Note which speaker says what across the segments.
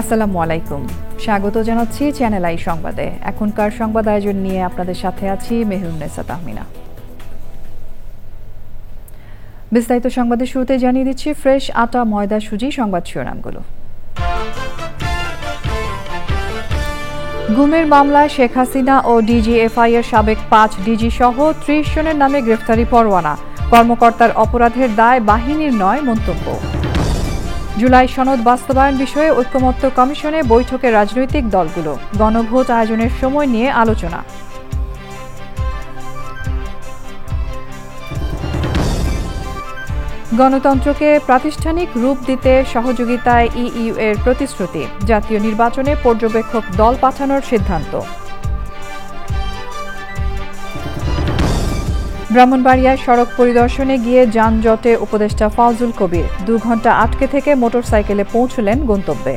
Speaker 1: আসসালামু আলাইকুম, স্বাগত জানাচ্ছি চ্যানেল আই সংবাদে। এখনকার সংবাদ আয়োজন নিয়ে আপনাদের সাথে আছি মেহরুন্নেসা তাহমিনা। বিস্তারিত সংবাদের শুরুতে জানিয়ে দিচ্ছি ফ্রেশ আটা, ময়দা, সুজি সংবাদ শিরোনামগুলো। গুমের মামলায় শেখ হাসিনা ও ডিজিএফআই এর সাবেক 5 ডিজি সহ 30 জনের নামে গ্রেফতারি পরোয়ানা। কর্মকর্তার অপরাধের দায় বাহিনীর নয় মন্তব্য। জুলাই সনদ বাস্তবায়ন বিষয়ে ঐকমত্য কমিশনে বৈঠকে রাজনৈতিক দলগুলো। গণভোট আয়োজনের সময় নিয়ে আলোচনা। গণতন্ত্রকে প্রাতিষ্ঠানিক রূপ দিতে সহযোগিতায় ইইউ এর প্রতিশ্রুতি। জাতীয় নির্বাচনে পর্যবেক্ষক দল পাঠানোর সিদ্ধান্ত। ব্রাহ্মণবাড়িয়ায় সড়ক পরিদর্শনে গিয়ে যানজটে উপদেষ্টা ফাউজুল কবির। 2 ঘণ্টা আটকে থেকে মোটরসাইকেলে পৌঁছলেন গন্তব্যে।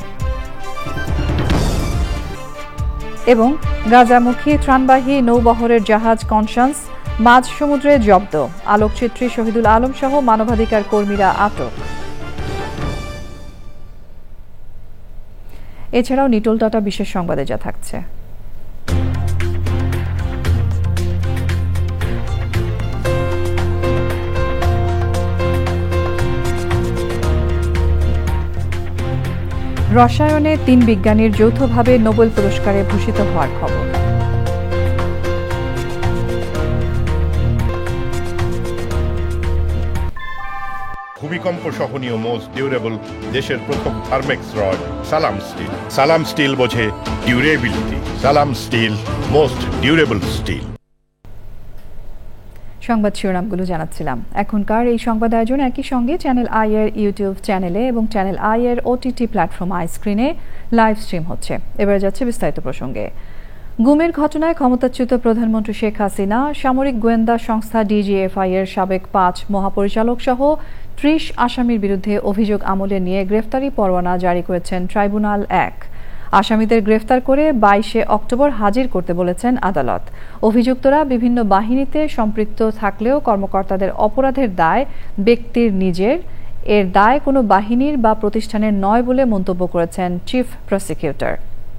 Speaker 1: এবং গাজামুখী ত্রাণবাহী নৌবহরের জাহাজ কনসান্স মাঝ সমুদ্রে জব্দ। আলোকচিত্রী শহীদুল আলম সহ মানবাধিকার কর্মীরা আটক। এছাড়াও নিটোল টাটা বিশেষ সংবাদে যা থাকছে। রসায়নে 3 বিজ্ঞানীর যৌথভাবে নোবেল পুরস্কারে ভূষিত হওয়ার খবর।
Speaker 2: ভূমিকম্প সহনীয় মোস্ট ডিউরেবল দেশের প্রথম থার্মেক্স রড সালাম স্টিল। সালাম স্টিল বোঝে ডিউরেবিলিটি। সালাম স্টিল, মোস্ট ডিউরেবল স্টিল।
Speaker 1: সংবাদ শিরোনামগুলো জানাচ্ছিলাম। এখনকার এই সংবাদ আয়োজন একই সঙ্গে চ্যানেল আই এর ইউটিউব চ্যানেলে এবং চ্যানেল আই এর ওটিটি প্ল্যাটফর্ম আই স্ক্রিনে লাইভ স্ট্রিম হচ্ছে। এবার যাচ্ছে বিস্তারিত প্রসঙ্গে। গুমের ঘটনায় ক্ষমতাচ্যুত প্রধানমন্ত্রী শেখ হাসিনা, সামরিক গোয়েন্দা সংস্থা ডিজিএফআই এর সাবেক 5 মহাপরিচালক সহ 30 আসামির বিরুদ্ধে অভিযোগ আমলে নিয়ে গ্রেফতারি পরোয়ানা জারি করেছেন ট্রাইব্যুনাল 1। আসামিদের গ্রেফতার করে 22 অক্টোবর হাজির করতে বলেছেন আদালত। অভিযুক্তরা বিভিন্ন বাহিনীতে সম্পৃক্ত থাকলেও কর্মকর্তাদের অপরাধের দায় ব্যক্তির নিজের, এর দায় কোনো বাহিনীর বা প্রতিষ্ঠানের নয় বলে মন্তব্য করেছেন চিফ প্রসিকিউটর।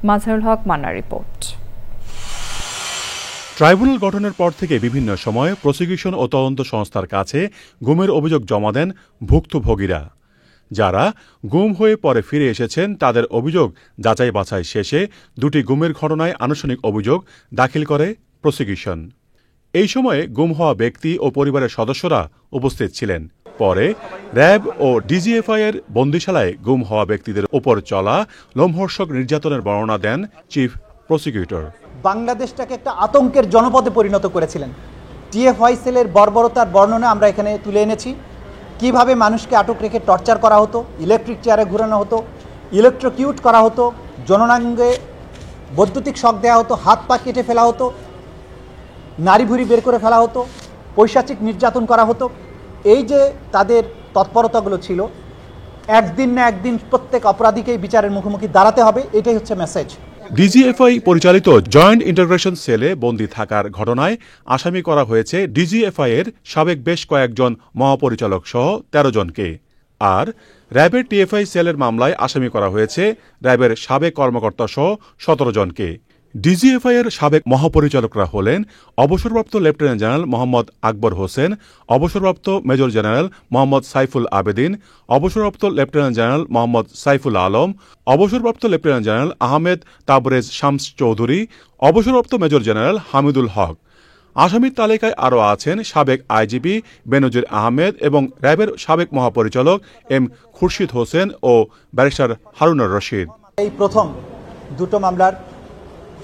Speaker 1: মাজহারুল হক মান্নার রিপোর্ট।
Speaker 3: ট্রাইব্যুনাল গঠনের পর থেকে বিভিন্ন সময়ে প্রসিকিউশন ও তদন্ত সংস্থার কাছে গুমের অভিযোগ জমা দেন ভুক্তভোগীরা। যারা গুম হয়ে পরে ফিরে এসেছেন তাদের অভিযোগ যাচাই বাছাই শেষে 2টি গুমের ঘটনায় আনুষ্ঠানিক অভিযোগ দাখিল করে প্রসিকিউশন। এই সময়ে গুম হওয়া ব্যক্তি ও পরিবারের সদস্যরা উপস্থিত ছিলেন। পরে র্যাব ও ডিজিএফআই এর বন্দিশালায় গুম হওয়া ব্যক্তিদের উপর চলা লোমহর্ষক নির্যাতনের বর্ণনা দেন চিফ প্রসিকিউটর।
Speaker 4: বাংলাদেশটাকে একটা আতঙ্কের জনপদে পরিণত করেছিলেন। টিএফআই সেলের বর্বরতার বর্ণনা আমরা এখানে তুলে এনেছি। কিভাবে মানুষকে আটক রেখে টর্চার করা হতো, ইলেকট্রিক চেয়ারে ঘুরানো হতো, ইলেকট্রোকিউট করা হতো, জননাঙ্গে বৈদ্যুতিক শক দেওয়া হতো, হাত পা কেটে ফেলা হতো, নাড়ি ভুঁড়ি বের করে ফেলা হতো, পৈশাচিক নির্যাতন করা হতো। এই যে তাদের তৎপরতাগুলো ছিল, একদিন না একদিন প্রত্যেক অপরাধীকেই বিচারের মুখোমুখি দাঁড়াতে হবে, এটাই হচ্ছে মেসেজ।
Speaker 3: ডিজিএফআই পরিচালিত জয়েন্ট ইন্টাগ্রেশন সেলে বন্দী থাকার ঘটনায় আসামি করা হয়েছে ডিজিএফআই এর সাবেক বেশ কয়েকজন মহাপরিচালক সহ 13 জনকে। আর র্যাবের টিএফআই সেলের মামলায় আসামি করা হয়েছে র্যাবের সাবেক কর্মকর্তা সহ 17 জনকে। ডিজিএফআই এর সাবেক মহাপরিচালকরা হলেন অবসরপ্রাপ্ত লেফটেন্যান্ট জেনারেল মোহাম্মদ আকবর হোসেন, অবসরপ্রাপ্ত মেজর জেনারেল মোহাম্মদ সাইফুল আবেদিন, অবসরপ্রাপ্ত লেফটেন্যান্ট জেনারেল মোহাম্মদ সাইফুল আলম, অবসরপ্রাপ্ত লেফটেন্যান্ট জেনারেল আহমেদ তাবরেজ শামস চৌধুরী, অবসরপ্রাপ্ত মেজর জেনারেল হামিদুল হক। আসামির তালিকায় আরও আছেন সাবেক আইজিপি বেনজির আহমেদ এবং র্যাবের সাবেক মহাপরিচালক এম খুরশিদ হোসেন ও ব্যারিস্টার হারুনুর রশিদ।
Speaker 4: এই প্রথম 2টো মামলার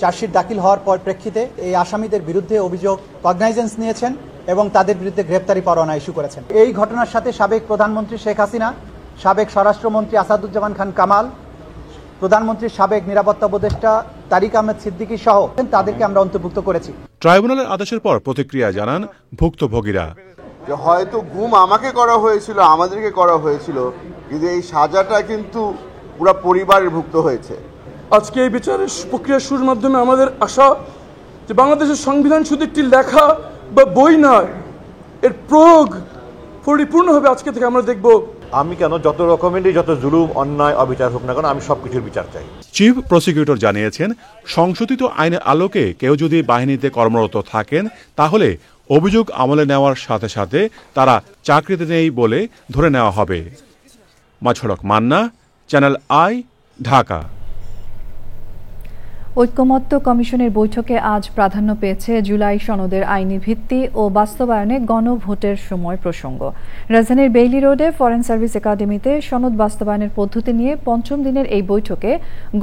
Speaker 4: চার্জশিট দাখিল হওয়ার পর প্রেক্ষিতে এই আসামিদের বিরুদ্ধে অভিযোগ কগনাইজেন্স নিয়েছেন এবং তাদের বিরুদ্ধে গ্রেপ্তারি পরোয়ানা ইস্যু করেছেন। এই ঘটনার সাথে সাবেক প্রধানমন্ত্রী শেখ হাসিনা, সাবেক স্বরাষ্ট্রমন্ত্রী আসাদুজ্জামান খান কামাল, প্রধানমন্ত্রীর সাবেক নিরাপত্তা উপদেষ্টা তারিক আহমেদ সিদ্দিকী সহ তাদেরকে আমরা অন্তর্ভুক্ত করেছি।
Speaker 3: ট্রাইব্যুনালের আদেশের পর প্রতিক্রিয়া জানান ভুক্তভোগীরা।
Speaker 5: যে হয়তো গুম আমাকে করা হয়েছিল, আমাদেরকে করা হয়েছিল, কিন্তু এই সাজাটা কিন্তু পুরো পরিবারের ভুক্ত হয়েছে।
Speaker 6: আজকে এই বিচারের প্রক্রিয়া শুরুর মাধ্যমে আমাদের আশা যে বাংলাদেশের সংবিধান শুধু একটি লেখা বা বই নয়, এর প্রয়োগ পরিপূর্ণভাবে আজকে থেকে আমরা দেখব।
Speaker 7: আমি কেন যত রকমেরই যত জুলুম অন্যায় অবিচার হোক না কেন, আমি সবকিছুর বিচার চাই।
Speaker 3: চিফ প্রসিকিউটর জানিয়েছেন, সংশোধিত আইনের আলোকে কেউ যদি বাহিনীতে কর্মরত থাকেন তাহলে অভিযোগ আমলে নেওয়ার সাথে সাথে তারা চাকরিতে নেই বলে ধরে নেওয়া হবে। মাছড়ক মান্না, চ্যানেল আই, ঢাকা।
Speaker 1: ঐক্যমত্য কমিশনের বৈঠকে আজ প্রাধান্য পেয়েছে জুলাই সনদের আইনি ভিত্তি ও বাস্তবায়নে গণভোটের সময় প্রসঙ্গ। রাজধানীর বেইলি রোডে ফরেন সার্ভিস একাডেমিতে সনদ বাস্তবায়নের পদ্ধতি নিয়ে পঞ্চম দিনের এই বৈঠকে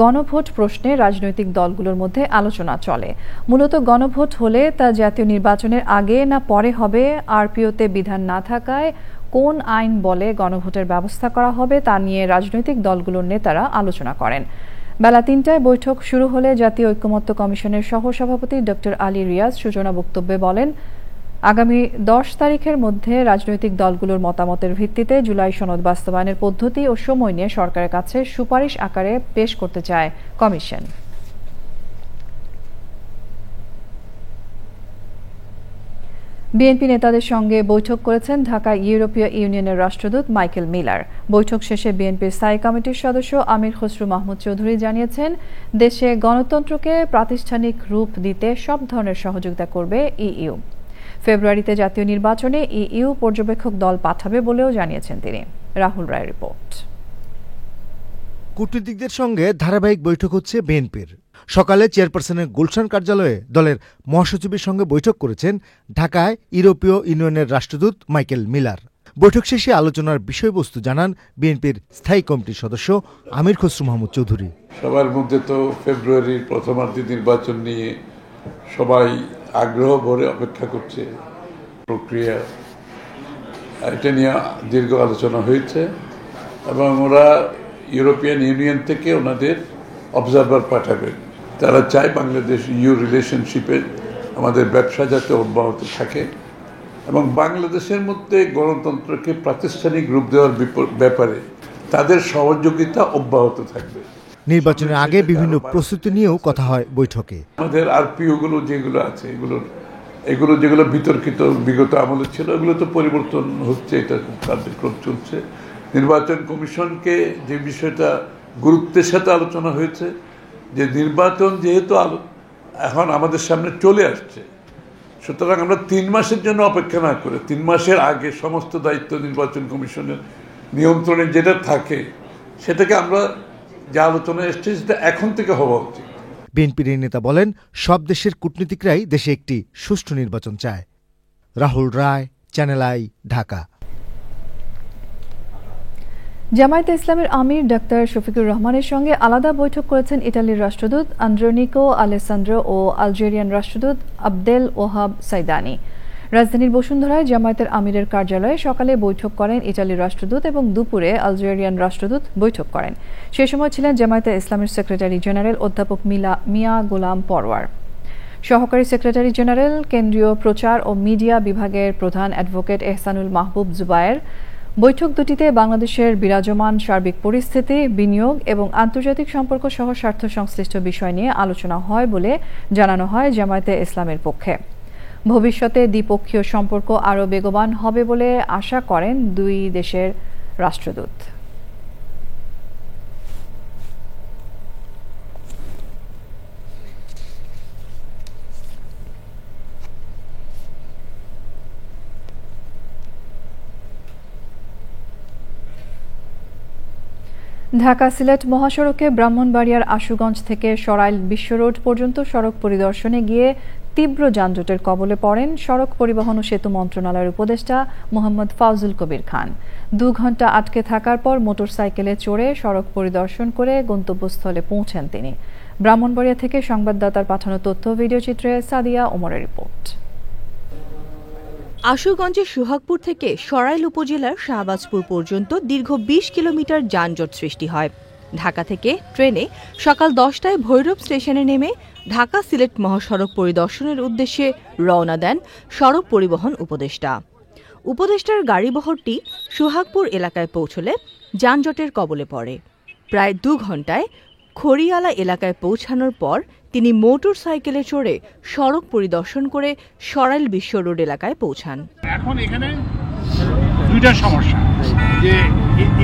Speaker 1: গণভোট প্রশ্নে রাজনৈতিক দলগুলোর মধ্যে আলোচনা চলে। মূলত গণভোট হলে তা জাতীয় নির্বাচনের আগে না পরে হবে, আরপিওতে বিধান না থাকায় কোন আইন বলে গণভোটের ব্যবস্থা করা হবে তা নিয়ে রাজনৈতিক দলগুলোর নেতারা আলোচনা করেন। বেলা ৩টায় বৈঠক শুরু হলে জাতীয় ঐক্যমত্য কমিশনের সহসভাপতি ডক্টর আলী রিয়াজ সূচনা বক্তব্যে বলেন, আগামী ১০ তারিখের মধ্যে রাজনৈতিক দলগুলোর মতামতের ভিত্তিতে জুলাই সনদ বাস্তবায়নের পদ্ধতি ও সময় নিয়ে সরকারের কাছে সুপারিশ আকারে পেশ করতে চায় কমিশন। বিএনপি নেতাদের সঙ্গে বৈঠক করেছেন ঢাকা ইউরোপীয় ইউনিয়নের রাষ্ট্রদূত মাইকেল মিলার। বৈঠক শেষে বিএনপির স্থায়ী কমিটির সদস্য আমির খসরু মাহমুদ চৌধুরী জানিয়েছেন, দেশে গণতন্ত্রকে প্রাতিষ্ঠানিক রূপ দিতে সব ধরনের সহযোগিতা করবে ইইউ। ফেব্রুয়ারিতে জাতীয় নির্বাচনে ইইউ পর্যবেক্ষক দল পাঠাবে বলেও জানিয়েছেন তিনি। রাহুল রায় রিপোর্ট।
Speaker 8: কূটনীতিকদের সঙ্গে ধারাবাহিক বৈঠক হচ্ছে বিএনপির। সকালে চেয়ারপারসনের গুলশান কার্যালয়ে দলের মহাসচিবের সঙ্গে বৈঠক করেছেন ঢাকায় ইউরোপীয় ইউনিয়নের রাষ্ট্রদূত মাইকেল মিলার। বৈঠক শেষে আলোচনার বিষয়বস্তু জানান বিএনপির স্থায়ী কমিটির সদস্য আমির খসরু মাহমুদ চৌধুরী।
Speaker 9: সবার মধ্যে তো ফেব্রুয়ারির প্রথমার্ধে নির্বাচন নিয়ে সবাই আগ্রহ ভরে অপেক্ষা করছে। প্রক্রিয়া এটা নিয়ে দীর্ঘ আলোচনা হয়েছে এবং ওরা ইউরোপিয়ান ইউনিয়ন থেকে ওনাদের অবজারভার পাঠাবেন। তারা চায় বাংলাদেশ ইউ রিলেশনশিপে আমাদের ব্যবসা যাতে অব্যাহত থাকে এবং বাংলাদেশের মধ্যে গণতন্ত্রকে প্রাতিষ্ঠানিক রূপ দেওয়ার ব্যাপারে তাদের সহযোগিতা অব্যাহত থাকবে।
Speaker 8: নির্বাচনের আগে বিভিন্ন প্রস্তুতি নিয়েও কথা হয় বৈঠকে।
Speaker 9: আমাদের আরপিওগুলো যেগুলো আছে এগুলো যেগুলো বিতর্কিত বিগত আমলে ছিল, এগুলো তো পরিবর্তন হচ্ছে, এটা কার্যক্রম চলছে। নির্বাচন কমিশনকে যে বিষয়টা গুরুত্বের সাথে আলোচনা হয়েছে যে নির্বাচন যেহেতু এখন আমাদের সামনে চলে আসছে, সুতরাং আমরা 3 মাসের জন্য অপেক্ষা না করে 3 মাসের আগে সমস্ত দায়িত্ব নির্বাচন কমিশনের নিয়ন্ত্রণে যেটা থাকে সেটাকে আমরা যে আলোচনা এসছে সেটা এখন থেকে হওয়া উচিত।
Speaker 8: বিএনপির নেতা বলেন, সব দেশের কূটনীতিকরাই দেশে একটি সুষ্ঠু নির্বাচন চায়। রাহুল রায়, চ্যানেল আই, ঢাকা।
Speaker 1: জামায়াতে ইসলামের আমির ডাক্তার শফিকুর রহমানের সঙ্গে আলাদা বৈঠক করেছেন ইটালির রাষ্ট্রদূত আন্দ্রোনিকো আলেসান্দ্রো ও আলজেরিয়ান রাষ্ট্রদূত আবদেল ওহাব সাইদানি। রাজধানীর বসুন্ধরায় জামায়াতের আমিরের কার্যালয়ে সকালে বৈঠক করেন ইটালির রাষ্ট্রদূত এবং দুপুরে আলজেরিয়ান রাষ্ট্রদূত বৈঠক করেন। সে সময় ছিলেন জামায়াতে ইসলামের সেক্রেটারি জেনারেল অধ্যাপক মিয়া গোলাম পরওয়ার। সহকারী সেক্রেটারি জেনারেল কেন্দ্রীয় প্রচার ও মিডিয়া বিভাগের প্রধান অ্যাডভোকেট এহসানুল মাহবুব জুবায়ের। বৈঠক দুটিতে বাংলাদেশের বিরাজমান সার্বিক পরিস্থিতি, বিনিয়োগ এবং আন্তর্জাতিক সম্পর্ক সহ স্বার্থ সংশ্লিষ্ট বিষয় নিয়ে আলোচনা হয় বলে জানানো হয় জামায়াতে ইসলামের পক্ষে। ভবিষ্যতে দ্বিপক্ষীয় সম্পর্ক আরও বেগবান হবে বলে আশা করেন দুই দেশের রাষ্ট্রদূত। ঢাকা সিলেট মহাসড়কে ব্রাহ্মণবাড়িয়ার আশুগঞ্জ থেকে সরাইল বিশ্ব রোড পর্যন্ত সড়ক পরিদর্শনে গিয়ে তীব্র যানজটের কবলে পড়েন সড়ক পরিবহন ও সেতু মন্ত্রণালয়ের উপদেষ্টা মোহাম্মদ ফাউজুল কবির খান। 2 ঘণ্টা আটকে থাকার পর মোটরসাইকেলে চড়ে সড়ক পরিদর্শন করে গন্তব্যস্থলে পৌঁছেন তিনি। ব্রাহ্মণবাড়িয়া থেকে সংবাদদাতার পাঠানো তথ্য ভিডিওচিত্রে সাদিয়া ওমরের রিপোর্ট।
Speaker 10: আশুগঞ্জের সোহাগপুর থেকে সরাইল উপজেলার শাহবাজপুর পর্যন্ত দীর্ঘ 20 কিলোমিটার যানজট সৃষ্টি হয়। ঢাকা থেকে ট্রেনে সকাল 10টায় ভৈরব স্টেশনে নেমে ঢাকা সিলেট মহাসড়ক পরিদর্শনের উদ্দেশ্যে রওনা দেন সড়ক পরিবহন উপদেষ্টা। উপদেষ্টার গাড়িবহরটি সোহাগপুর এলাকায় পৌঁছলে যানজটের কবলে পড়ে। প্রায় 2 ঘণ্টায় খড়িয়ালা এলাকায় পৌঁছানোর পর তিনি মোটর সাইকেলে চড়ে সড়ক পরিদর্শন করে সরাইল বিশ্ব রোড এলাকায় পৌঁছান।
Speaker 11: এখন এখানে দুইটা সমস্যা, যে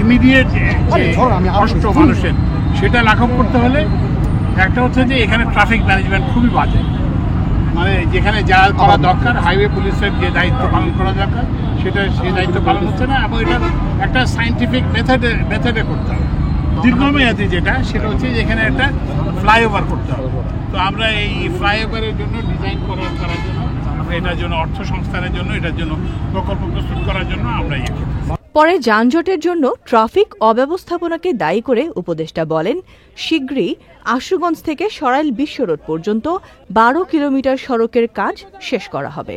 Speaker 11: ইমিডিয়েট কষ্ট মানুষের সেটা লাঘব করতে হলে একটা হচ্ছে যে এখানে ট্রাফিক ম্যানেজমেন্ট খুবই বাজে, মানে যেখানে যা করা দরকার হাইওয়ে পুলিশের যে দায়িত্ব পালন করা দরকার সেই দায়িত্ব পালন হচ্ছে না, এবং এটা একটা সায়েন্টিফিক মেথডে করতে হবে। দীর্ঘমেয়াদী যেটা সেটা হচ্ছে যে এখানে একটা ফ্লাইওভার করতে হবে। তো আমরা এই ফ্লাইওভারের জন্য ডিজাইন করার জন্য এটার জন্য অর্থ সংস্থানের জন্য এটার জন্য প্রকল্প প্রস্তুত করার জন্য আমরা
Speaker 10: পরে যানজটের জন্য ট্রাফিক অব্যবস্থাপনাকে দায়ী করে উপদেষ্টা বলেন, শীঘ্রই আশুগঞ্জ থেকে সরাইল বিশ্ব রোড পর্যন্ত 12 কিলোমিটার সড়কের কাজ শেষ করা হবে।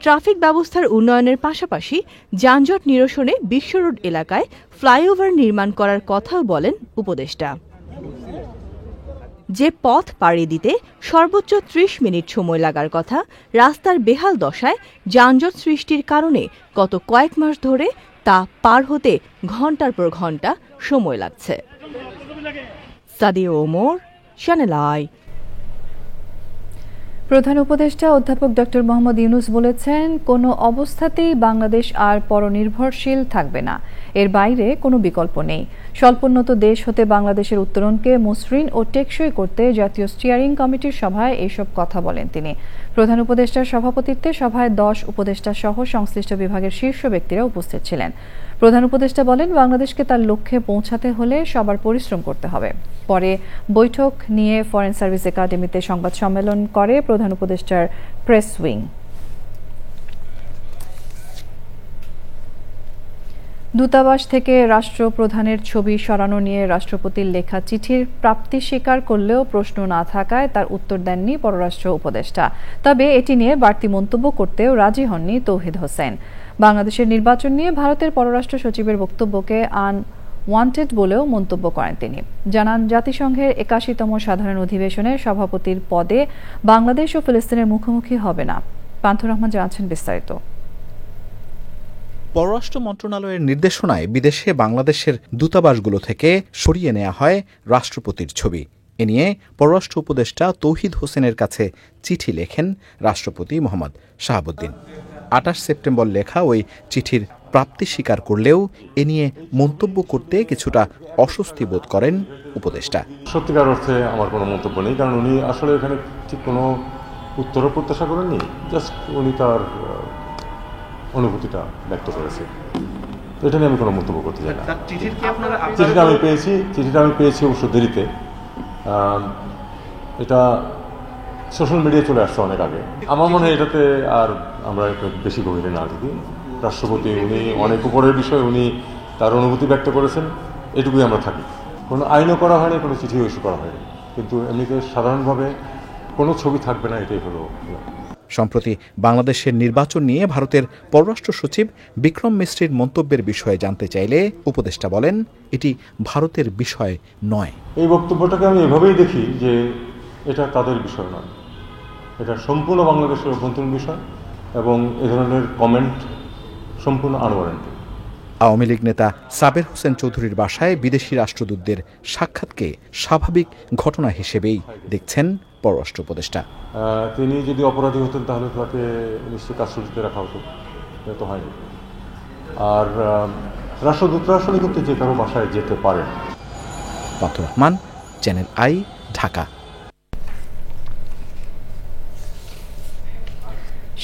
Speaker 10: ট্রাফিক ব্যবস্থার উন্নয়নের পাশাপাশি যানজট নিরসনে বিশ্ব রোড এলাকায় ফ্লাইওভার নির্মাণ করার কথাও বলেন উপদেষ্টা। যে পথ পাড়ি দিতে সর্বোচ্চ 30 মিনিট সময় লাগার কথা, রাস্তার বেহাল দশায় যানজট সৃষ্টির কারণে গত কয়েক মাস ধরে তা পার হতে ঘণ্টার পর ঘণ্টা সময় লাগছে। Sadia Omar, channel I.
Speaker 1: প্রধান উপদেষ্টা অধ্যাপক ডক্টর মোহাম্মদ ইউনূস বলেছেন, কোনো অবস্থাতেই বাংলাদেশ আর পরনির্ভরশীল থাকবে না, এর বাইরে কোনো বিকল্প নেই। স্বল্পোন্নত দেশ হতে বাংলাদেশের উত্তরণকে মসৃণ ও টেকসই করতে জাতীয় স্টিয়ারিং কমিটির সভায় এসব কথা বলেন তিনি। প্রধান উপদেষ্টার সভাপতিত্বে সভায় 10 উপদেষ্টা সহ সংশ্লিষ্ট বিভাগের শীর্ষ ব্যক্তিরা উপস্থিত ছিলেন। প্রধান উপদেষ্টা বলেন, বাংলাদেশকে তার লক্ষ্যে পৌঁছাতে হলে সবার পরিশ্রম করতে হবে। পরে বৈঠক নিয়ে ফরেন সার্ভিস একাডেমিতে সংবাদ সম্মেলন করে প্রধান উপদেষ্টার প্রেস উইং। দূতাবাস থেকে রাষ্ট্রপ্রধানের ছবি সরানো নিয়ে রাষ্ট্রপতির লেখা চিঠির প্রাপ্তি স্বীকার করলেও প্রশ্ন না থাকায় তার উত্তর দেননি পররাষ্ট্র উপদেষ্টা। তবে এটি নিয়ে বাড়তি মন্তব্য করতেও রাজি হননি তৌহিদ হোসেন। বাংলাদেশের নির্বাচন নিয়ে ভারতের পররাষ্ট্র সচিবের বক্তব্যকে আনওয়ান্টেড বলেও মন্তব্য করেন তিনি। জানান, জাতিসংঘের 81তম সাধারণ অধিবেশনে সভাপতির পদে বাংলাদেশ ও ফিলিস্তিনের মুখোমুখি হবে না। পান্থুর রহমান জানাচ্ছেন বিস্তারিত।
Speaker 12: পররাষ্ট্র মন্ত্রণালয়ের নির্দেশনায় বিদেশে বাংলাদেশের দূতাবাসগুলো থেকে সরিয়ে নেওয়া হয় রাষ্ট্রপতির ছবি। এ নিয়ে পররাষ্ট্র উপদেষ্টা তৌহিদ হোসেনের কাছে চিঠি লেখেন রাষ্ট্রপতি মোহাম্মদ শাহাবুদ্দিন। 28 সেপ্টেম্বর লেখা ওই চিঠির প্রাপ্তি স্বীকার করলেও এ নিয়ে মন্তব্য করতে কিছুটা অস্বস্তি বোধ করেন উপদেষ্টা।
Speaker 13: সত্যিকার অর্থে আমার কোনো মন্তব্য নেই, কারণ উনি আসলে এখানে ঠিক কোনো উত্তরও প্রত্যাশা করেননি, জাস্ট উনি তার অনুভূতিটা ব্যক্ত করেছে। তো এটা নিয়ে আমি কোনো মন্তব্য করতে চাই না। চিঠিটা আমি পেয়েছি অবশ্য দেরিতে, এটা সোশ্যাল মিডিয়ায় চলে আসছে অনেক আগে। আমার মনে হয় এটাতে আর আমরা বেশি গভীরে না ঢুকি। রাষ্ট্রপতি উনি অনেক উপরের বিষয়, উনি তার অনুভূতি ব্যক্ত করেছেন, এটুকুই আমরা থাকি। কোনো আইনও করা হয়নি, কোনো চিঠিও ইস্যু করা হয়নি, কিন্তু এমনিতে সাধারণভাবে কোনো ছবি থাকবে না, এটাই হলো।
Speaker 12: সম্প্রতি বাংলাদেশের নির্বাচন নিয়ে ভারতের পররাষ্ট্র সচিব বিক্রম মিশ্রির মন্তব্যের বিষয়ে জানতে চাইলে উপদেষ্টা বলেন, এটি ভারতের বিষয় নয়।
Speaker 13: এই বক্তব্যটাকে আমি এভাবেই দেখি যে এটা তাদের বিষয় নয়, এটা সম্পূর্ণ বাংলাদেশের অভ্যন্তরীণ বিষয়, এবং এ ধরনের কমেন্ট সম্পূর্ণ আনওয়ারেন্টেড।
Speaker 12: আওয়ামী লীগ নেতা সাবের হোসেন চৌধুরীর বাসায় বিদেশি রাষ্ট্রদূতদের সাক্ষাৎকে স্বাভাবিক ঘটনা হিসেবেই দেখছেন পররাষ্ট্র উপদেষ্টা।
Speaker 13: তিনি যদি অপরাধী হতেন তাহলে তাকে নিশ্চয়ই কাস্টডিতে রাখা হতো, এটা তো হয়নি। আর রাষ্ট্রদূতরা আসলে কিন্তু যে কারো বাসায় যেতে পারেন।
Speaker 12: Panthur Rahman, channel I, Dhaka.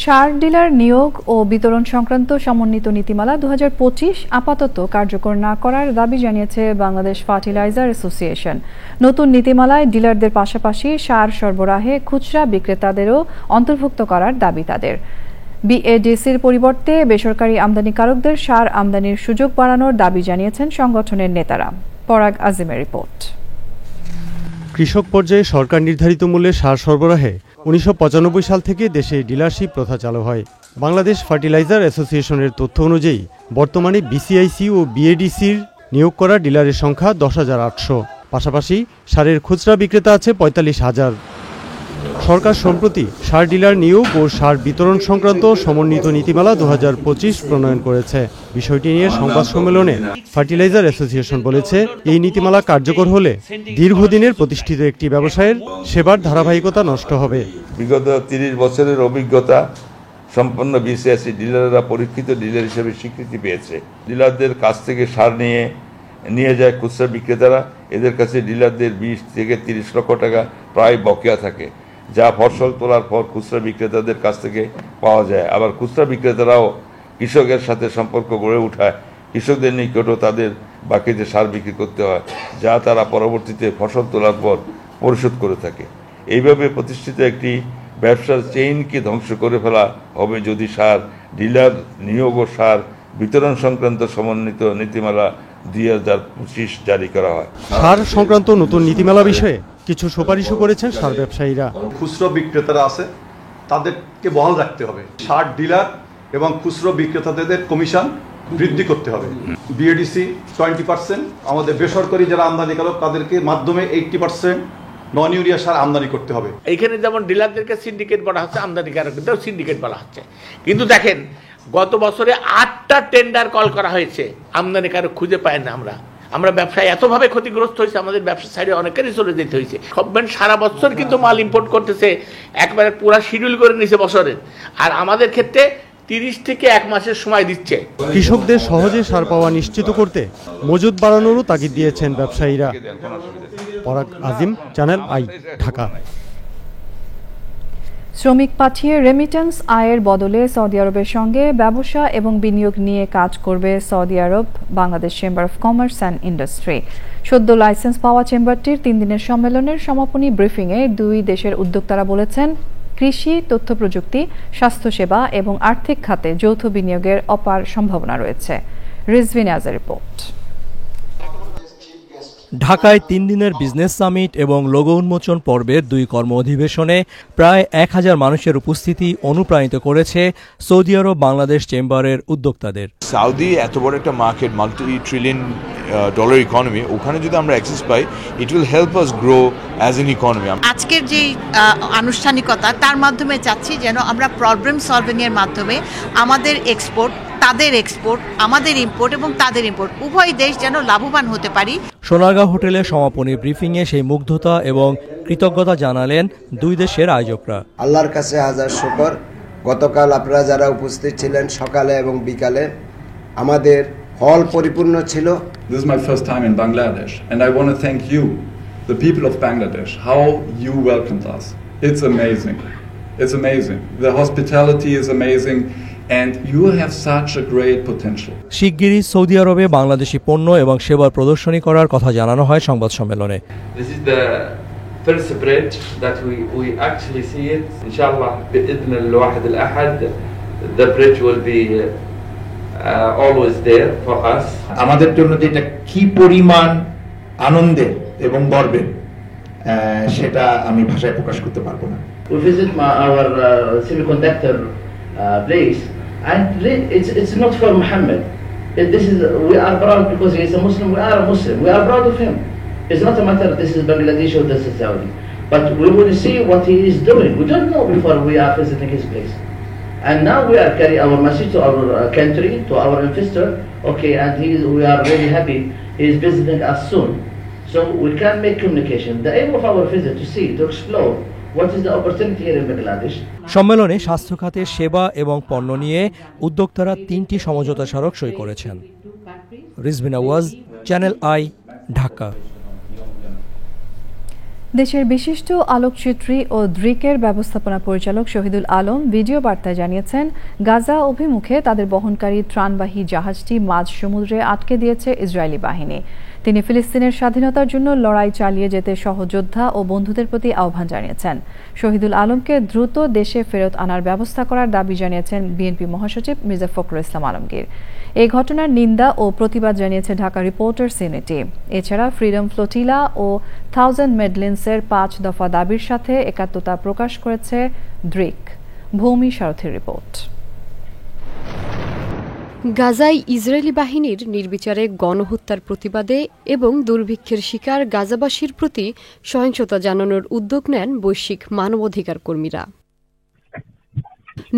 Speaker 1: সার ডিলার নিয়োগ ও বিতরণ সংক্রান্ত সমন্বিত নীতিমালা 2025 আপাতত কার্যকর না করার দাবি জানিয়েছে বাংলাদেশ ফার্টিলাইজার অ্যাসোসিয়েশন। নতুন নীতিমালায় ডিলারদের পাশাপাশি সার সরবরাহে খুচরা বিক্রেতাদেরও অন্তর্ভুক্ত করার দাবি তাদের। বিএডিসির পরিবর্তে বেসরকারি আমদানিকারকদের সার আমদানির সুযোগ বাড়ানোর দাবি জানিয়েছেন সংগঠনের নেতারা। পরাগ আজিমের রিপোর্ট।
Speaker 14: কৃষক পর্যায়ে সরকার নির্ধারিত মূল্যে সার সরবরাহে 1995 সাল থেকে দেশে ডিলারশিপ প্রথা চালু হয়। বাংলাদেশ ফার্টিলাইজার অ্যাসোসিয়েশনের তথ্য অনুযায়ী বর্তমানে বিসিআইসি ও বিএডিসির নিয়োগ করা ডিলারের সংখ্যা 10,800। পাশাপাশি সারের খুচরা বিক্রেতা আছে 45,000। সরকার সম্প্রতি সার ডিলার নিয়োগ ও সার বিতরণ সংক্রান্ত সমন্বিত নীতিমালা 2025 প্রণয়ন করেছে। বিষয়টি নিয়ে সংবাদ সম্মেলনে ফার্টিলাইজার অ্যাসোসিয়েশন বলেছে, এই নীতিমালা কার্যকর হলে দীর্ঘদিনের প্রতিষ্ঠিত একটি ব্যবসায়ের সেবার ধারাবাহিকতা নষ্ট হবে।
Speaker 15: বিগত 30 বছরের অভিজ্ঞতা সম্পন্ন বিসিএসসি ডিলাররা পরীক্ষিত ডিলার হিসেবে স্বীকৃতি পেয়েছে। ডিলারদের কাছ থেকে সার নিয়ে যায় খুচরা বিক্রেতারা। এদের কাছে ডিলারদের 20 থেকে 30 লক্ষ টাকা প্রায় বকেয়া থাকে, যা ফসল তোলার পর খুচরা বিক্রেতাদের কাছ থেকে পাওয়া যায়। আবার খুচরা বিক্রেতারাও কৃষকের সাথে সম্পর্ক গড়ে ওঠায় কৃষকদের নিকটও তাদের বাকিতে সার বিক্রি করতে হয়, যা তারা পরবর্তীতে ফসল তোলার পর পরিশোধ করে থাকে। এইভাবে প্রতিষ্ঠিত একটি ব্যবসার চেইনকে ধ্বংস করে ফেলা হবে যদি সার ডিলার নিয়োগ ও সার বিতরণ সংক্রান্ত সমন্বিত নীতিমালা 2025 জারি করা হয়।
Speaker 14: সার সংক্রান্ত নতুন নীতিমালা বিষয়ে কিছু সুপারিশও করেছেন সার ব্যবসায়ীরা।
Speaker 16: খুচরো বিক্রেতারা আছে, তাদেরকে বহাল রাখতে হবে। সার ডিলার এবং খুচরো বিক্রেতাদের কমিশন বৃদ্ধি করতে হবে। বিএডিসি 20%, আমাদের বেসরকারি যারা আমদানিকারক তাদেরকে মাধ্যমে 80% নন ইউরিয়া সার আমদানি করতে হবে।
Speaker 17: এইখানে যেমন ডিলারদেরকে সিন্ডিকেট বলা হচ্ছে, আমদানিকারকদেরও সিন্ডিকেট বলা হচ্ছে। কিন্তু দেখেন, গত বছরে 8টা টেন্ডার কল করা হয়েছে, আমদানিকারক খুঁজে পায় না। আমরা ব্যবসায় এতভাবে ক্ষতিগ্রস্ত হয়েছে, আমাদের ব্যবসা সাইডে অনেকেরই চলে যেতে হয়েছে। গভর্নমেন্ট সারা বছর কিন্তু মাল ইম্পোর্ট করতেছে, একবারে পুরো শিডিউল করে নিছে বছরের, আর আমাদের ক্ষেত্রে 30 থেকে 1 মাসের সময় দিচ্ছে।
Speaker 14: কৃষকদের সহজে সার পাওয়া নিশ্চিত করতে মজুদ বাড়ানোরও তাগিদ দিয়েছেন ব্যবসায়ীরা। পরাগ আজিম, চ্যানেল আই, ঢাকা।
Speaker 1: শ্রমিক পাঠিয়ে রেমিটেন্স আয়ের বদলে সৌদি আরবের সঙ্গে ব্যবসা এবং বিনিয়োগ নিয়ে কাজ করবে Saudi Arab Bangladesh chamber of commerce and industry. সদ্য লাইসেন্স পাওয়া চেম্বারটির 3 দিনের সম্মেলনের সমাপনী ব্রিফিংয়ে 2 দেশের উদ্যোক্তারা বলেছেন, কৃষি, তথ্য প্রযুক্তি, স্বাস্থ্যসেবা এবং আর্থিক খাতে যৌথ বিনিয়োগের অপার সম্ভাবনা রয়েছে। রিজভি নাজের রিপোর্ট।
Speaker 18: ঢাকায় 3 দিনের বিজনেস সামিট এবং লোগো উন্মোচন পর্বের 2 কর্ম অধিবেশনে প্রায় 1000 মানুষের উপস্থিতি অনুপ্রাণিত করেছে সৌদি আরব বাংলাদেশ চেম্বারের উদ্যোক্তাদের।
Speaker 19: সৌদি এত বড় একটা মার্কেট, মাল্টি-ট্রিলিয়ন ডলার ইকোনমি, ওখানে যদি আমরা access pi, it will help us grow as an economy.
Speaker 20: আজকের যে আনুষ্ঠানিকতা, তার মাধ্যমে চাচ্ছি যেন আমরা প্রবলেম সলভিং এর মাধ্যমে আমাদের এক্সপোর্ট, তাদের এক্সপোর্ট, আমাদের ইম্পোর্ট এবং তাদের ইম্পোর্ট, উভয় দেশ যেন লাভবান হতে পারি।
Speaker 18: সোনারগাঁও হোটেলে সমাপনী ব্রিফিংয়ে সেই মুগ্ধতা এবং কৃতজ্ঞতা জানালেন 2 দেশের আয়োজকরা।
Speaker 21: আল্লাহর কাছে হাজার শুকর, গতকাল আপনারা যারা উপস্থিত ছিলেন সকালে এবং বিকালে, আমাদের হল পরিপূর্ণ ছিল।
Speaker 22: This is my first time in Bangladesh and I want to thank you, the people of Bangladesh, how you welcomed us. It's amazing. It's amazing. The hospitality is amazing. And you have such a great potential.
Speaker 18: শিগগিরই Saudi আরবে বাংলাদেশি পণ্য এবং সেবার প্রদর্শনী করার কথা জানানো হয় সংবাদ সম্মেলনে।
Speaker 23: This is the first bridge that we actually see it. Inshallah, بإذن الواحد الأحد, the bridge will be always there for us.
Speaker 24: আমাদের জন্য যেটা কি পরিমাণ আনন্দের এবং গর্বের, সেটা আমি ভাষায় প্রকাশ করতে পারবো না।
Speaker 23: We visit our semiconductor place. And it's not for Muhammad. We are proud because he is a Muslim. We are a Muslim. We are proud of him. It's not a matter this is Bangladesh or this is Saudi. But we will see what he is doing. We don't know before we are visiting his place. And now we are carrying our message to our country, to our investor. Okay, and we are really happy he is visiting us soon. So we can make communication. The aim of our visit to see, to explore what is the opportunity here in Bangladesh.
Speaker 18: সম্মেলনে স্বাস্থ্য খাতের সেবা এবং পণ্য নিয়ে উদ্যোক্তারা 3টি সমঝোতা স্মারক সই করেছেন। Rizvi Nawaz, channel I, Dhaka.
Speaker 1: দেশের বিশিষ্ট আলোকচিত্রী ও দ্রিকের ব্যবস্থাপনা পরিচালক শহীদুল আলম ভিডিও বার্তায় জানিয়েছেন, গাজা অভিমুখে তাদের বহনকারী ত্রাণবাহী জাহাজটি মাঝ সমুদ্রে আটকে দিয়েছে ইসরায়েলি বাহিনী। তিনি ফিলিস্তিনের স্বাধীনতার জন্য লড়াই চালিয়ে যেতে সহযোদ্ধা ও বন্ধুদের প্রতি আহ্বান জানিয়েছেন। শহীদুল আলমকে দ্রুত দেশে ফেরত আনার ব্যবস্থা করার দাবি জানিয়েছেন বিএনপি মহাসচিব মির্জা ফখরুল ইসলাম আলমগীর। এই ঘটনার নিন্দা ও প্রতিবাদ জানিয়েছে ঢাকা রিপোর্টার্স ইউনিটি। এছাড়া ফ্রিডম ফ্লোটিলা ও 1000 মেডলিন্সের 5 দফা দাবির সাথে একাত্মতা প্রকাশ করেছে দ্রিক। ভূমি সারথীর রিপোর্ট।
Speaker 2: গাজায় ইসরায়েলি বাহিনীর নির্বিচারে গণহত্যার প্রতিবাদে এবং দুর্ভিক্ষের শিকার গাজাবাসীর প্রতি সহিংসতা জানানোর উদ্যোগ নেন বৈশ্বিক মানবাধিকার কর্মীরা।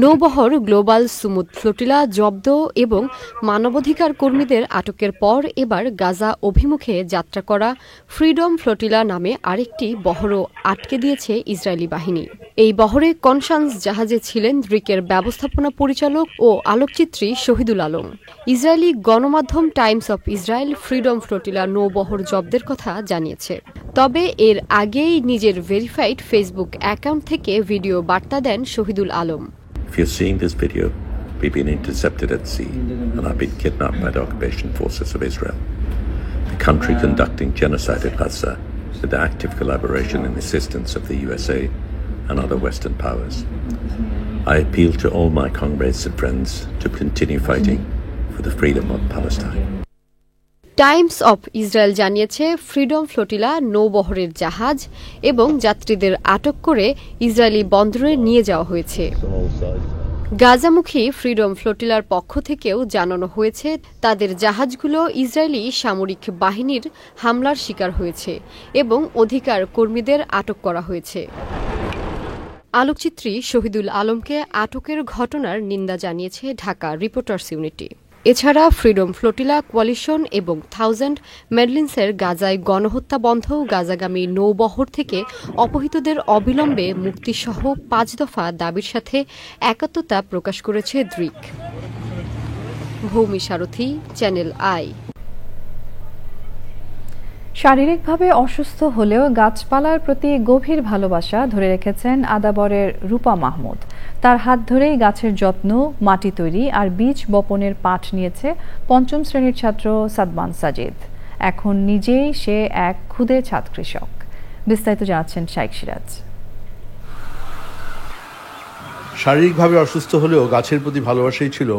Speaker 2: নৌবহর গ্লোবাল সুমুদ ফ্লোটিলা জব্দ এবং মানবাধিকার কর্মীদের আটকের পর এবার গাজা অভিমুখে যাত্রা করা ফ্রিডম ফ্লোটিলা নামে আরেকটি বহরও আটকে দিয়েছে ইসরায়েলি বাহিনী। এই বহরে কনসান্স জাহাজে ছিলেন দ্রিকের ব্যবস্থাপনা পরিচালক ও আলোকচিত্রী শহীদুল আলম। ইসরায়েলি গণমাধ্যম Times of Israel freedom flotilla নৌবহর জব্দের কথা জানিয়েছে। তবে এর আগেই নিজের ভেরিফাইড ফেসবুক অ্যাকাউন্ট থেকে ভিডিও বার্তা দেন Shahidul Alam.
Speaker 4: If you're seeing this video, we've been intercepted at sea and I've been kidnapped by the occupation forces of Israel, the country conducting genocide in Gaza with the active collaboration and assistance of the USA and other Western powers. I appeal to all my comrades and friends to continue fighting for the freedom of Palestine.
Speaker 2: Times of Israel জানিয়েছে freedom flotilla নৌবহরের জাহাজ এবং যাত্রীদের আটক করে Israeli বন্দরে নিয়ে যাওয়া হয়েছে। গাজামুখী ফ্রিডম ফ্লোটিলার পক্ষ থেকেও জানানো হয়েছে তাদের জাহাজগুলো ইসরায়েলি সামরিক বাহিনীর হামলার শিকার হয়েছে এবং অধিকার কর্মীদের আটক করা হয়েছে। আলোকচিত্রী শহীদুল আলমকে আটকের ঘটনার নিন্দা জানিয়েছে ঢাকা রিপোর্টার্স ইউনিটি। এছাড়া ফ্রিডম ফ্লোটিলা কোয়ালিশন এবং 1000 মেডলিন্সের গাজায় গণহত্যা বন্ধ, গাজাগামী নৌবহর থেকে অপহৃতদের অবিলম্বে মুক্তিসহ 5 দফা দাবির সাথে একাত্মতা প্রকাশ করেছে দ্রিক। ভূমি সারথী, চ্যানেল আই।
Speaker 1: শারীরিকভাবে অসুস্থ হলেও গাছপালার প্রতি গভীর ভালোবাসা ধরে রেখেছেন আদাবরের রূপা মাহমুদ। তার হাত ধরেই গাছের যত্ন, মাটি তৈরি আর বীজ বপনের পাঠ নিয়েছে 5ম শ্রেণীর ছাত্র সাদমান সাজিদ। এখন নিজেই সে এক ক্ষুদে ছাদ কৃষক। বিস্তারিত জানাচ্ছেন শাইখ সিরাজ।
Speaker 5: শারীরিকভাবে অসুস্থ হলেও গাছের প্রতি ভালোবাসাই ছিল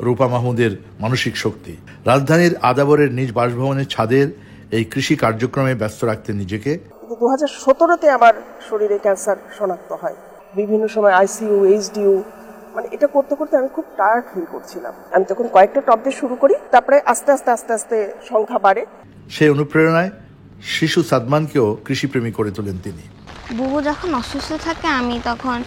Speaker 5: রূপা মাহমুদের মানসিক শক্তি। রাজধানীর আদাবরের নিজ বাসভবনের ছাদের এই কৃষি কার্যক্রমে ব্যস্ত রাখতেন নিজেকে।
Speaker 6: 2017-তে আমার শরীরে ক্যান্সার শনাক্ত হয়। বিভিন্ন সময় আইসিইউ, এইচডিইউ, মানে এটা করতে করতে আমি খুব টায়ার্ড ফিল করছিলাম। আমি তখন কয়েকটা টপ দিয়ে শুরু করি, তারপরে আস্তে আস্তে সংখ্যা বাড়ে।
Speaker 5: সেই অনুপ্রেরণায় শিশু সাদমানকেও কৃষিপ্রেমী করে তোলেন তিনি।
Speaker 25: বুবু যখন অসুস্থ থাকে আমি তখন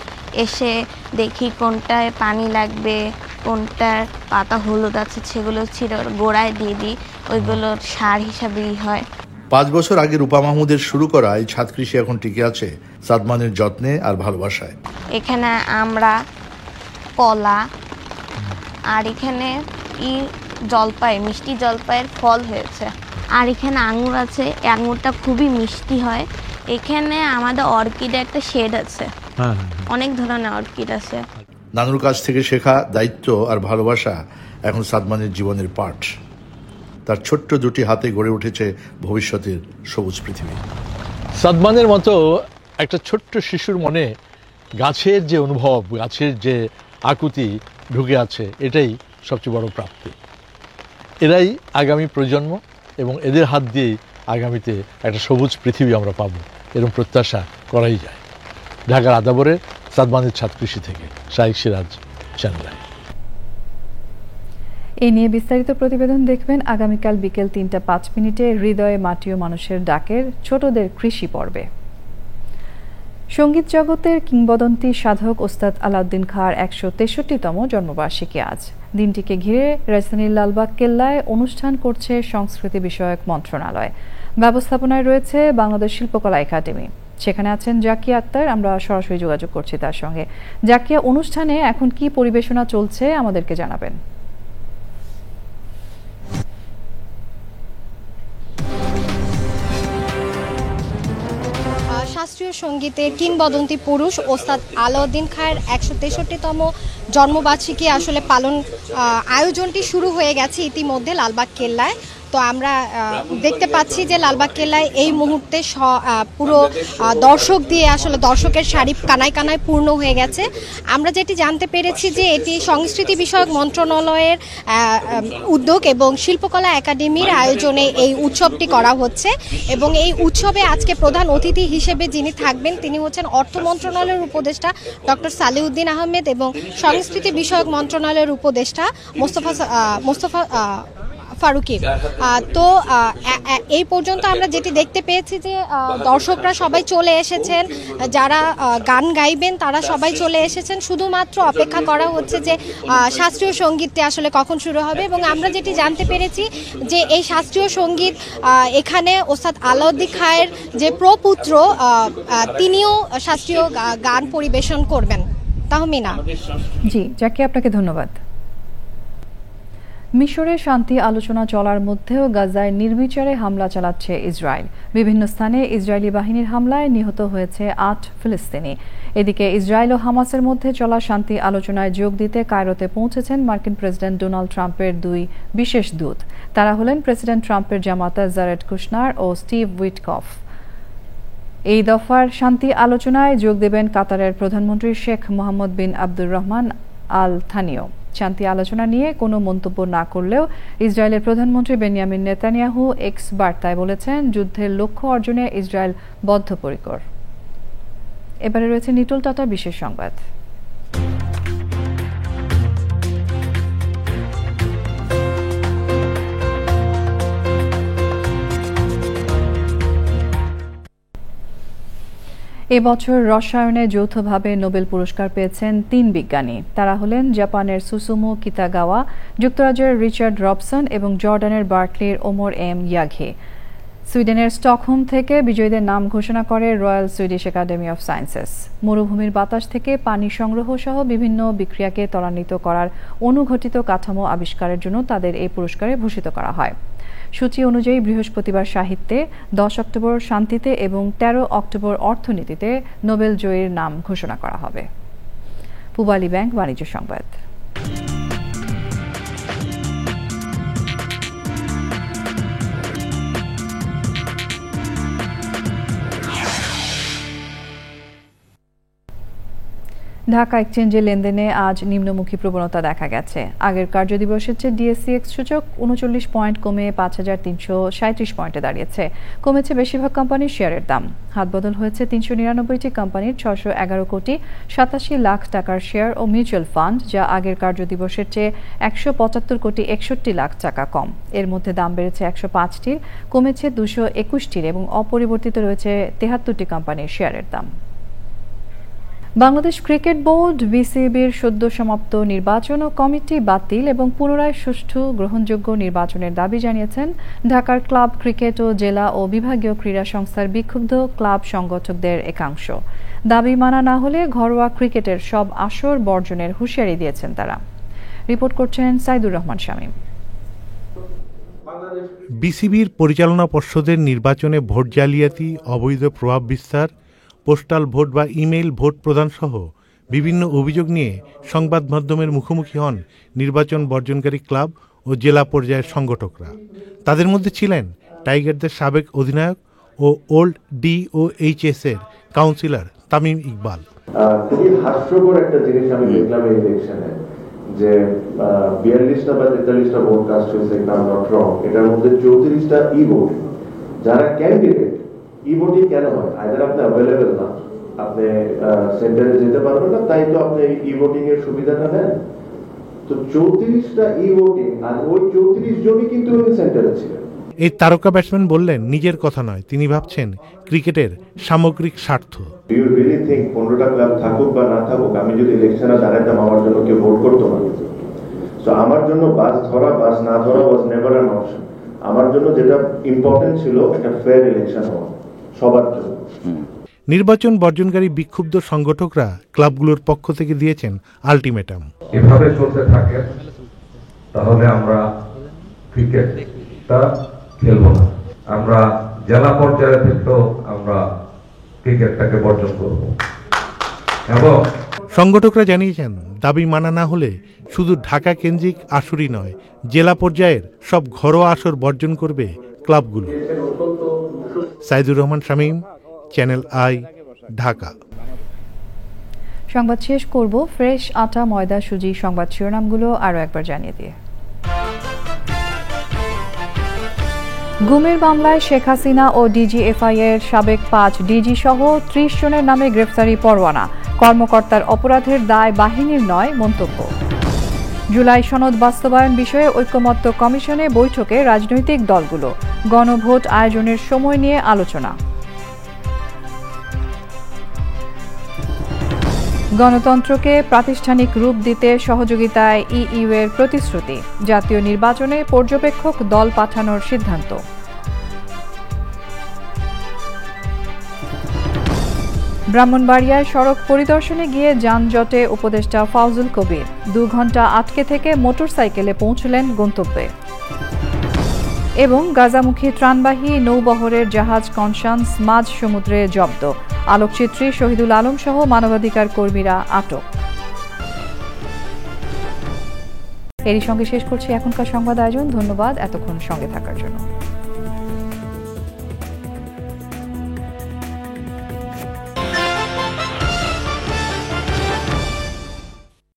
Speaker 25: এসে দেখি কোনটায় পানি লাগবে, কোনটার পাতা হলুদ আছে সেগুলো ছিল গোড়ায় দিয়ে দিই, ওইগুলো সার হিসাবেই হয়।
Speaker 5: 5 বছর আগে রূপা মাহমুদের শুরু করা এই ছাদ কৃষি এখন টিকে আছে সাদমানের যত্নে আর ভালোবাসায়।
Speaker 25: এখানে আমরা কলা আর এখানে জলপাই, মিষ্টি জলপাইয়ের ফল হয়েছে, আর এখানে আঙুর আছে, আঙুরটা খুবই মিষ্টি হয়। এখানে আমাদের অর্কিডের একটা শেড আছে, অনেক ধরনের অর্কিড আছে।
Speaker 5: নানুর কাছ থেকে শেখা দায়িত্ব আর ভালোবাসা এখন সাদমানের জীবনের পাঠ। তার ছোট্ট দুটি হাতে গড়ে উঠেছে ভবিষ্যতের সবুজ পৃথিবী।
Speaker 26: সাদমানের মতো একটা ছোট্ট শিশুর মনে গাছের যে অনুভব, গাছের যে আকুতি ঢুকে আছে, এটাই সবচেয়ে বড় প্রাপ্তি। এরাই আগামী প্রজন্ম এবং এদের হাত দিয়েই আগামীতে একটা সবুজ পৃথিবী আমরা পাব, এরকম প্রত্যাশা করাই যায়। ঢাকার আদাবরের সাদমানের ছাদ কৃষি থেকে শাইখ সিরাজ, চ্যানেল আই।
Speaker 1: এ নিয়ে বিস্তারিত প্রতিবেদন দেখবেন আগামীকাল বিকেল 3:05 হৃদয়ে মাটি ও মানুষের ডাকের ছোটদের কৃষি পর্বে। সঙ্গীত জগতের কিংবদন্তি সাধক ওস্তাদ আলাউদ্দিন খাঁর 163তম জন্মবার্ষিকী আজ। দিনটিকে ঘিরে রাজধানীর লালবাগ কেল্লায় অনুষ্ঠান করছে সংস্কৃতি বিষয়ক মন্ত্রণালয়। ব্যবস্থাপনায় রয়েছে বাংলাদেশ শিল্পকলা একাডেমি। সেখানে আছেন জাকিয়া আক্তার, আমরা সরাসরি যোগাযোগ করছি তার সঙ্গে। জাকিয়া, অনুষ্ঠানে এখন কি পরিবেশনা চলছে আমাদেরকে জানাবেন।
Speaker 27: শাস্ত্রীয় সঙ্গীতের কিংবদন্তি পুরুষ ওস্তাদ আলাউদ্দিন খাঁর 163তম জন্মবার্ষিকী আসলে আয়োজনটি শুরু হয়ে গেছে ইতিমধ্যে লালবাগ কেল্লায়। তো আমরা দেখতে পাচ্ছি যে লালবাগ কেল্লায় এই মুহূর্তে পুরো দর্শক দিয়ে আসলে দর্শকের সারি কানায় কানায় পূর্ণ হয়ে গেছে। আমরা যেটি জানতে পেরেছি যে এটি সংস্কৃতি বিষয়ক মন্ত্রণালয়ের উদ্যোগ এবং শিল্পকলা একাডেমির আয়োজনে এই উৎসবটি করা হচ্ছে এবং এই উৎসবে আজকে প্রধান অতিথি হিসেবে যিনি থাকবেন তিনি হচ্ছেন অর্থ মন্ত্রণালয়ের উপদেষ্টা ডক্টর সালেউদ্দিন আহমেদ এবং সংস্কৃতি বিষয়ক মন্ত্রণালয়ের উপদেষ্টা মোস্তফা ফারুকি। তো এই পর্যন্ত আমরা যেটি দেখতে পেয়েছি যে দর্শকরা সবাই চলে এসেছেন, যারা গান গাইবেন তারা সবাই চলে এসেছেন, শুধুমাত্র অপেক্ষা করা হচ্ছে যে শাস্ত্রীয় সঙ্গীতটি আসলে কখন শুরু হবে। এবং আমরা যেটি জানতে পেরেছি যে এই শাস্ত্রীয় সঙ্গীত এখানে ওস্তাদ আলাউদ্দিন খায়ের যে প্রপুত্র তিনিও শাস্ত্রীয় গান পরিবেশন করবেন। তাহমিনা।
Speaker 1: জি, জ্যাকি আপনাকে ধন্যবাদ। মিশরে শান্তি আলোচনা চলার মধ্যেও গাজায় নির্বিচারে হামলা চালাচ্ছে ইসরায়েল। বিভিন্ন স্থানে ইসরায়েলি বাহিনীর হামলায় নিহত হয়েছে ৮ ফিলিস্তিনি। এদিকে ইসরায়েল ও হামাসের মধ্যে চলা শান্তি আলোচনায় যোগ দিতে কায়রোতে পৌঁছেছেন মার্কিন প্রেসিডেন্ট ডোনাল্ড ট্রাম্পের ২ বিশেষ দূত। তারা হলেন প্রেসিডেন্ট ট্রাম্পের জামাতা জারেড কুশনার ও স্টিভ উইটকফ। এই দফার শান্তি আলোচনায় যোগ দেবেন কাতারের প্রধানমন্ত্রী শেখ মোহাম্মদ বিন আব্দুর রহমান আল থানিও। শান্তি আলোচনা নিয়ে কোনো মন্তব্য না করলেও ইসরায়েলের প্রধানমন্ত্রী বেনিয়ামিন নেতানিয়াহু এক্স বার্তায় বলেছেন যুদ্ধের লক্ষ্য অর্জনে ইসরায়েল বদ্ধপরিকর। এবারে রয়েছে নিটল টাটার বিশেষ সংবাদ। এবছর রসায়নে যৌথভাবে নোবেল পুরস্কার পেয়েছেন ৩ বিজ্ঞানী। তারা হলেন জাপানের সুসুমু কিতাগাওয়া, যুক্তরাজ্যের রিচার্ড রবসন এবং জর্ডানের বার্কলির ওমর এম ইয়াঘে। সুইডেনের স্টকহোম থেকে বিজয়ীদের নাম ঘোষণা করে royal Swedish academy of sciences. মরুভূমির বাতাস থেকে পানি সংগ্রহ সহ বিভিন্ন বিক্রিয়াকে ত্বরান্বিত করার অনুঘটিত কাঠামো আবিষ্কারের জন্য তাদের এই পুরস্কারে ভূষিত করা হয়। সূচি অনুযায়ী বৃহস্পতিবার সাহিত্যে, 10 অক্টোবর শান্তিতে এবং 13 অক্টোবর অর্থনীতিতে নোবেল জয়ীর নাম ঘোষণা করা হবে। পূবালী ব্যাংক বাণিজ্য সংবাদ। ঢাকা এক্সচেঞ্জে লেনদেনে আজ নিম্নমুখী প্রবণতা দেখা গেছে। আগের কার্যদিবসের চেয়ে ডিএসসিএক্স সূচক 39 পয়েন্ট কমে ৫,৩৩৭ পয়েন্টে দাঁড়িয়েছে। কমেছে বেশিরভাগ কোম্পানির শেয়ারের দাম। হাতবদল হয়েছে ৩৯৯টি কোম্পানির ৬১১ কোটি ৮৭ লাখ টাকার শেয়ার ও মিউচুয়াল ফান্ড, যা আগের কার্যদিবসের চেয়ে ১৭৫ কোটি ৬১ লাখ টাকা কম। এর মধ্যে দাম বেড়েছে ১০৫টির, কমেছে ২২১টির এবং অপরিবর্তিত রয়েছে ৭৩টি কোম্পানির শেয়ারের দাম। বাংলাদেশ ক্রিকেট বোর্ড বিসিবির সদ্য সমাপ্ত নির্বাচন ও কমিটি বাতিল এবং পুনরায় সুষ্ঠু গ্রহণযোগ্য নির্বাচনের দাবি জানিয়েছেন ঢাকার ক্লাব ক্রিকেট ও জেলা ও বিভাগীয় ক্রীড়া সংস্থার বিক্ষুব্ধ ক্লাব সংগঠকদের একাংশ। দাবি মানা না হলে ঘরোয়া ক্রিকেটের সব আসর বর্জনের হুঁশিয়ারি দিয়েছেন তারা। রিপোর্ট করছেন সাইদুর রহমান শামীম।
Speaker 3: বিসিবির পরিচালনা পর্ষদের নির্বাচনে ভোট জালিয়াতি, অবৈধ প্রভাব বিস্তার, পোস্টাল ভোট বা ইমেইল ভোট প্রদান সহ বিভিন্ন অভিযোগ নিয়ে সংবাদ মাধ্যমের মুখোমুখি হন নির্বাচন বর্জনকারী ক্লাব ও জেলা পর্যায়ের সংগঠকরা। তাদের মধ্যে ছিলেন টাইগারদের সাবেক অধিনায়ক ও ওল্ড DOHS এর কাউন্সিলর তামিম ইকবাল।
Speaker 7: খুবই হাস্যকর একটা জিনিস আমি দেখলাম এই ইলেকশনে, যে 42টা বা 43টা ভোট কাস্ট হয়েছে, এটার মধ্যে 34টা ই ভোট। যারা ক্যান্ডিডেট ই ভোটিং কেন হয়? আইদার আপনি অ্যাভেলেবেল না, আপনি সেন্টারে যেতে পারবেন না, তাই তো আপনি ই ভোটিং এর সুবিধাটা নেন। তো 34টা ই ভোটিং, আর ওই 34 জনই কিন্তু ওই সেন্টারে ছিলেন।
Speaker 3: এই তারকা ব্যাটসম্যান বললেন নিজের কথা নয়, তিনি ভাবছেন ক্রিকেটের সামগ্রিক স্বার্থ।
Speaker 7: ডু ইউ রিয়েলি থিংক 15টা ক্লাব থাকুক বা না থাকুক, আমি যদি ইলেকশনে দাঁড়াতাম আমার জন্য কেউ ভোট করতো না? সো আমার জন্য বাস ধরা বাস না ধরা ওয়াজ নেভার অ্যান অপশন। আমার জন্য যেটা ইম্পর্টেন্ট ছিল একটা ফেয়ার ইলেকশন হওয়া সবার জন্য।
Speaker 3: নির্বাচন বর্জনকারী বিক্ষুব্ধ সংগঠকরা ক্লাবগুলোর পক্ষ থেকে দিয়েছেন আলটিমেটাম।
Speaker 8: এভাবে চলতে থাকে তাহলে আমরা ক্রিকেটটা খেলবো না। আমরা জেলা পর্যায়ে থেকেও আমরা ক্রিকেটটাকে বর্জন করব। এবং
Speaker 3: সংগঠকরা জানিয়েছেন, দাবি মানা না হলে শুধু ঢাকা কেন্দ্রিক আসরই নয়, জেলা পর্যায়ের সব ঘরোয়া আসর বর্জন করবে ক্লাবগুলো। Saidur Rahman Shamim, channel I, Dhaka.
Speaker 1: সংবাদ শেষ করব ফ্রেশ আটা, ময়দা, সুজি সংবাদ শিরোনামগুলো আরও একবার জানিয়ে দিয়ে। গুমের মামলায় শেখ হাসিনা ও ডিজিএফআই এর সাবেক 5 ডিজি সহ 30 জনের নামে গ্রেফতারি পরোয়ানা। কর্মকর্তার অপরাধের দায় বাহিনীর নয় মন্তব্য। জুলাই সনদ বাস্তবায়ন বিষয়ে ঐকমত্য কমিশনে বৈঠকে রাজনৈতিক দলগুলো। গণভোট আয়োজনের সময় নিয়ে আলোচনা। গণতন্ত্রকে প্রাতিষ্ঠানিক রূপ দিতে সহযোগিতায় ইইউ এর প্রতিশ্রুতি। জাতীয় নির্বাচনে পর্যবেক্ষক দল পাঠানোর সিদ্ধান্ত। ব্রাহ্মণবাড়িয়ায় সড়ক পরিদর্শনে গিয়ে যানজটে উপদেষ্টা ফাউজুল কবির। 2 ঘণ্টা আটকে থেকে মোটরসাইকেলে পৌঁছলেন গন্তব্যে। এবং গাজামুখী ত্রাণবাহী নৌবহরের জাহাজ কনসান্স মাঝ সমুদ্রে জব্দ। আলোকচিত্রী শহীদুল আলম সহ মানবাধিকার কর্মীরা আটক। এরই সঙ্গে শেষ করছি এখনকার সংবাদ আয়োজন। ধন্যবাদ এতক্ষণ সঙ্গে থাকার জন্য।